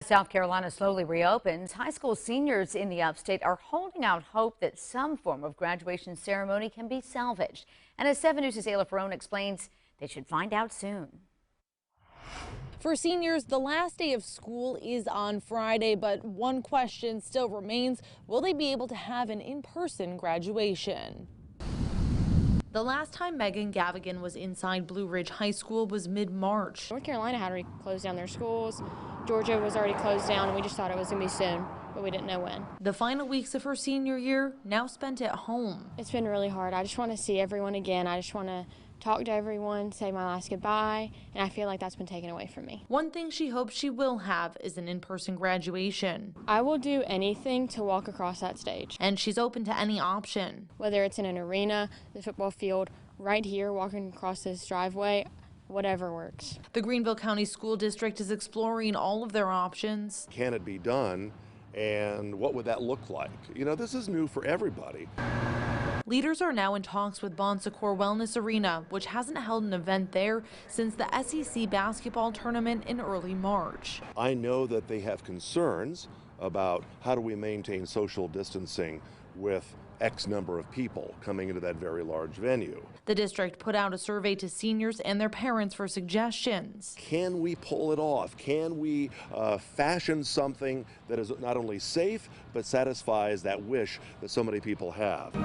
South Carolina slowly reopens. High school seniors in the upstate are holding out hope that some form of graduation ceremony can be salvaged. And as 7 News' Ayla Ferrone explains, they should find out soon. For seniors, the last day of school is on Friday, but one question still remains: will they be able to have an in-person graduation? The last time Megan Gavigan was inside Blue Ridge High School was mid-March. North Carolina had already closed down their schools. Georgia was already closed down, and we just thought it was going to be soon, but we didn't know when. The final weeks of her senior year now spent at home. It's been really hard. I just want to see everyone again. I just want to talk to everyone, say my last goodbye, and I feel like that's been taken away from me. One thing she hopes she will have is an in-person graduation. I will do anything to walk across that stage. And she's open to any option. Whether it's in an arena, the football field, right here, walking across this driveway, whatever works. The Greenville County School District is exploring all of their options. Can it be done? And what would that look like? You know, this is new for everybody. Leaders are now in talks with Bon Secours Wellness Arena, which hasn't held an event there since the SEC basketball tournament in early March. I know that they have concerns about how do we maintain social distancing with X number of people coming into that very large venue. The district put out a survey to seniors and their parents for suggestions. Can we pull it off? Can we fashion something that is not only safe but satisfies that wish that so many people have?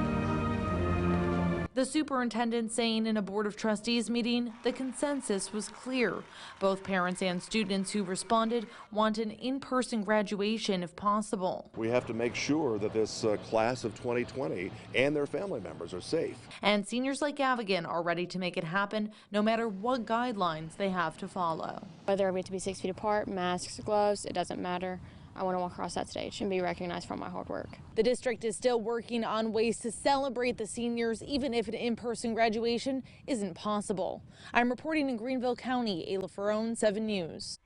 The superintendent saying in a Board of Trustees meeting the consensus was clear. Both parents and students who responded want an in-person graduation if possible. We have to make sure that this class of 2020 and their family members are safe. And seniors like Gavigan are ready to make it happen no matter what guidelines they have to follow. Whether we have to be 6 feet apart, masks, gloves, it doesn't matter. I want to walk across that stage and be recognized for my hard work. The district is still working on ways to celebrate the seniors, even if an in-person graduation isn't possible. I'm reporting in Greenville County, Ayla Ferrone, 7 News.